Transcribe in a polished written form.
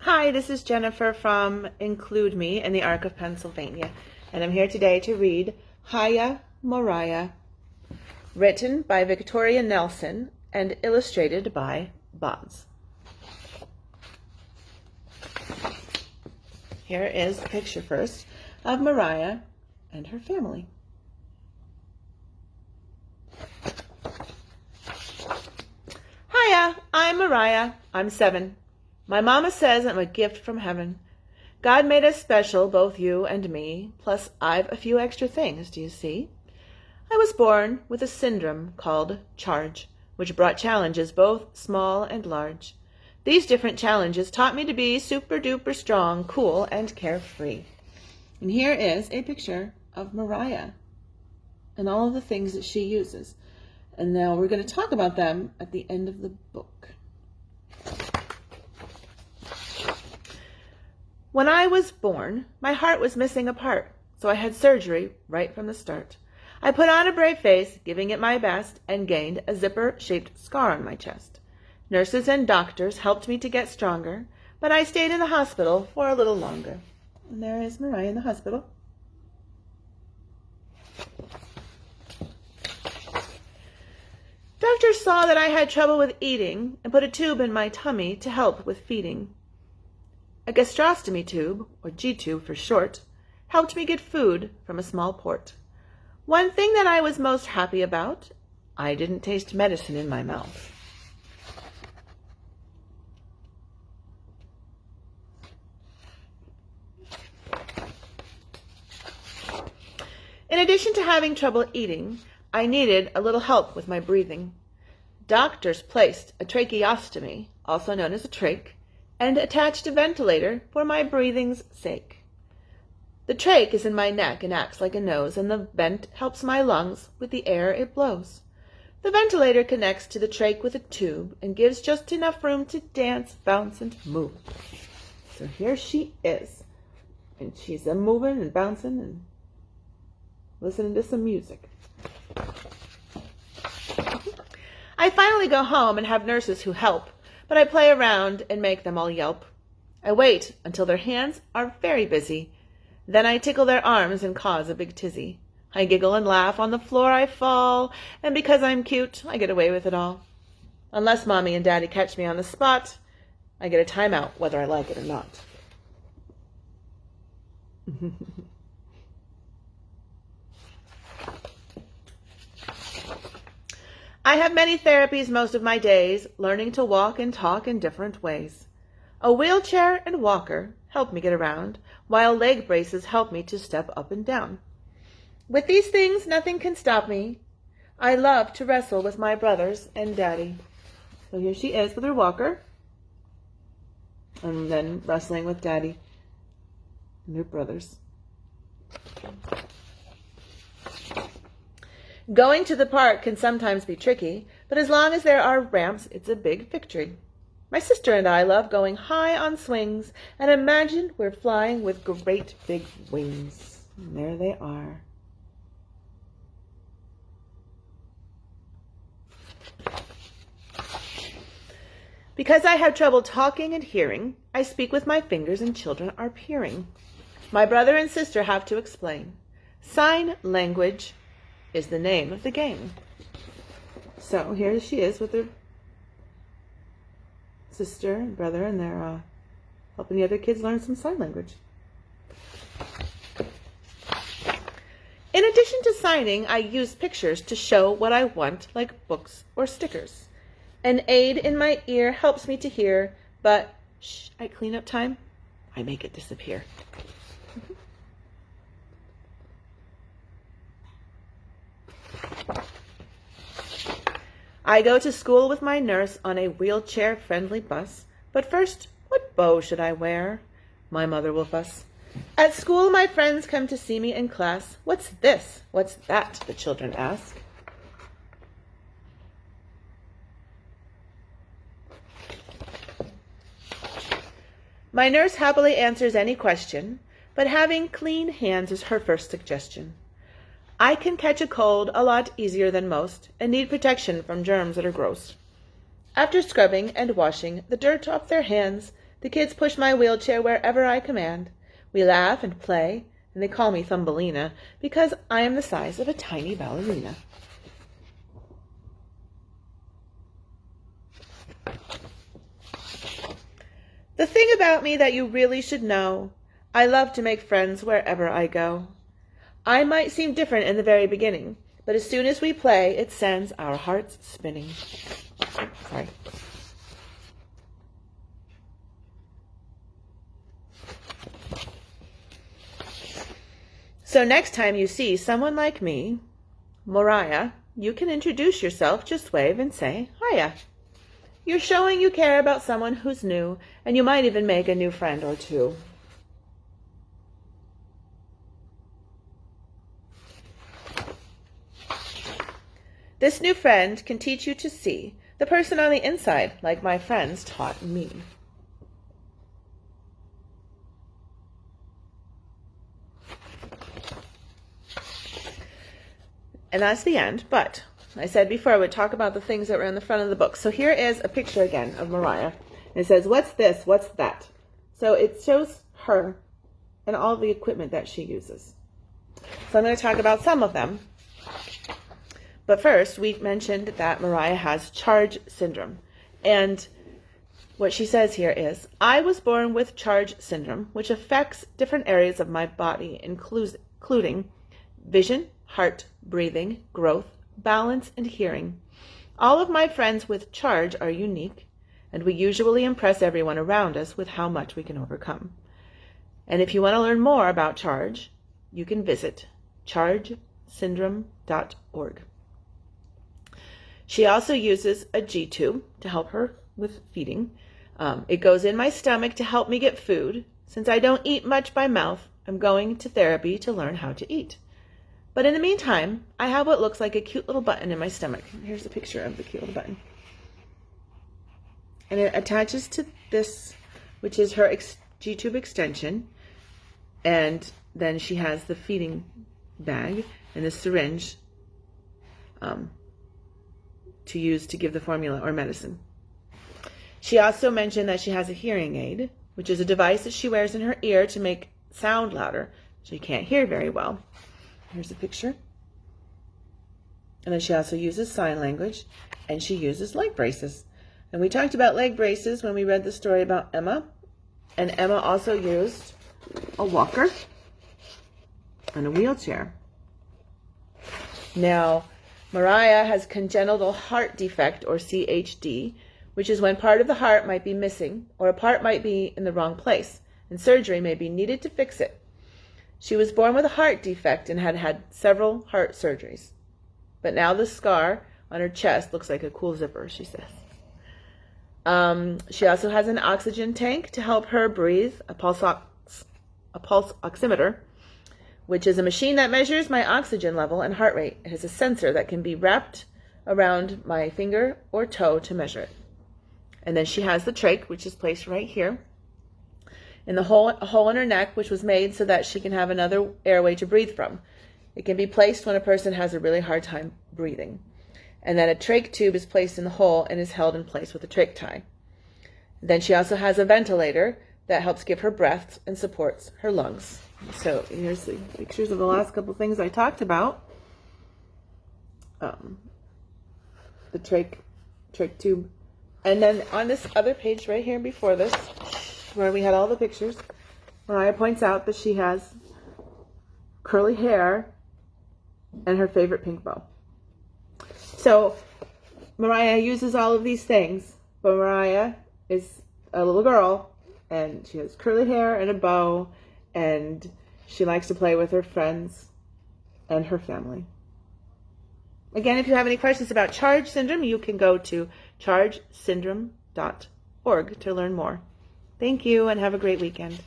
Hi, this is Jennifer from Include Me in the Arc of Pennsylvania, and I'm here today to read Hiya, Moriah, written by Victoria Nelson and illustrated by Bonds. Here is a picture first of Moriah and her family. Hiya, I'm Moriah. I'm 7. My mama says I'm a gift from heaven. God made us special, both you and me, plus I've a few extra things, do you see? I was born with a syndrome called charge, which brought challenges both small and large. These different challenges taught me to be super-duper strong, cool, and carefree. And here is a picture of Moriah and all of the things that she uses. And now we're going to talk about them at the end of the book. When I was born, my heart was missing a part, so I had surgery right from the start. I put on a brave face, giving it my best, and gained a zipper-shaped scar on my chest. Nurses and doctors helped me to get stronger, but I stayed in the hospital for a little longer. And there is Moriah in the hospital. Doctors saw that I had trouble with eating and put a tube in my tummy to help with feeding. A gastrostomy tube, or G-tube for short, helped me get food from a small port. One thing that I was most happy about, I didn't taste medicine in my mouth. In addition to having trouble eating, I needed a little help with my breathing. Doctors placed a tracheostomy, also known as a trach, and attached a ventilator for my breathing's sake. The trach is in my neck and acts like a nose, and the vent helps my lungs with the air it blows. The ventilator connects to the trach with a tube and gives just enough room to dance, bounce, and move. So here she is, and she's moving and bouncing and listening to some music. I finally go home and have nurses who help, but I play around and make them all yelp. I wait until their hands are very busy. Then I tickle their arms and cause a big tizzy. I giggle and laugh, on the floor I fall, and because I'm cute, I get away with it all. Unless Mommy and Daddy catch me on the spot, I get a timeout whether I like it or not. I have many therapies most of my days, learning to walk and talk in different ways. A wheelchair and walker help me get around, while leg braces help me to step up and down. With these things, nothing can stop me. I love to wrestle with my brothers and Daddy. So here she is with her walker, and then wrestling with Daddy and her brothers. Going to the park can sometimes be tricky, but as long as there are ramps, it's a big victory. My sister and I love going high on swings and imagine we're flying with great big wings. And there they are. Because I have trouble talking and hearing, I speak with my fingers and children are peering. My brother and sister have to explain. Sign language is the name of the game. So here she is with her sister and brother, and they're helping the other kids learn some sign language. In addition to signing, I use pictures to show what I want, like books or stickers. An aid in my ear helps me to hear, but at cleanup time, I make it disappear. I go to school with my nurse on a wheelchair-friendly bus. But first, what bow should I wear? My mother will fuss. At school, my friends come to see me in class. What's this? What's that? The children ask. My nurse happily answers any question, but having clean hands is her first suggestion. I can catch a cold a lot easier than most and need protection from germs that are gross. After scrubbing and washing the dirt off their hands, The kids push my wheelchair wherever I command. We laugh and play, and they call me Thumbelina because I am the size of a tiny ballerina. The thing about me that you really should know, I love to make friends wherever I go. I might seem different in the very beginning, but as soon as we play, it sends our hearts spinning. Sorry. So next time you see someone like me, Moriah, you can introduce yourself, just wave and say, Hiya. You're showing you care about someone who's new, and you might even make a new friend or two. This new friend can teach you to see the person on the inside, like my friends taught me. And that's the end, but I said before I would talk about the things that were in the front of the book. So here is a picture again of Moriah. It says, what's this? What's that? So it shows her and all the equipment that she uses. So I'm going to talk about some of them. But first, we mentioned that Moriah has charge syndrome. And what she says here is, I was born with charge syndrome, which affects different areas of my body, including vision, heart, breathing, growth, balance, and hearing. All of my friends with charge are unique, and we usually impress everyone around us with how much we can overcome. And if you want to learn more about charge, you can visit chargesyndrome.org. She also uses a G-tube to help her with feeding. It goes in my stomach to help me get food. Since I don't eat much by mouth, I'm going to therapy to learn how to eat. But in the meantime, I have what looks like a cute little button in my stomach. Here's a picture of the cute little button. And it attaches to this, which is her G-tube extension. And then she has the feeding bag and the syringe to use to give the formula or medicine. She also mentioned that she has a hearing aid, which is a device that she wears in her ear to make sound louder. She can't hear very well. Here's a picture. And then she also uses sign language, and she uses leg braces. And we talked about leg braces when we read the story about Emma. And Emma also used a walker and a wheelchair. Now, Moriah has congenital heart defect, or CHD, which is when part of the heart might be missing or a part might be in the wrong place, and surgery may be needed to fix it. She was born with a heart defect and had had several heart surgeries. But now the scar on her chest looks like a cool zipper, she says. She also has an oxygen tank to help her breathe, a pulse oximeter, which is a machine that measures my oxygen level and heart rate. It has a sensor that can be wrapped around my finger or toe to measure it. And then she has the trach, which is placed right here, in a hole in her neck, which was made so that she can have another airway to breathe from. It can be placed when a person has a really hard time breathing. And then a trach tube is placed in the hole and is held in place with a trach tie. Then she also has a ventilator that helps give her breath and supports her lungs. So here's the pictures of the last couple things I talked about. The trach tube. And then on this other page right here before this, where we had all the pictures, Moriah points out that she has curly hair and her favorite pink bow. So Moriah uses all of these things, but Moriah is a little girl, and she has curly hair and a bow, and she likes to play with her friends and her family. Again, if you have any questions about charge syndrome, you can go to chargesyndrome.org to learn more. Thank you, and have a great weekend.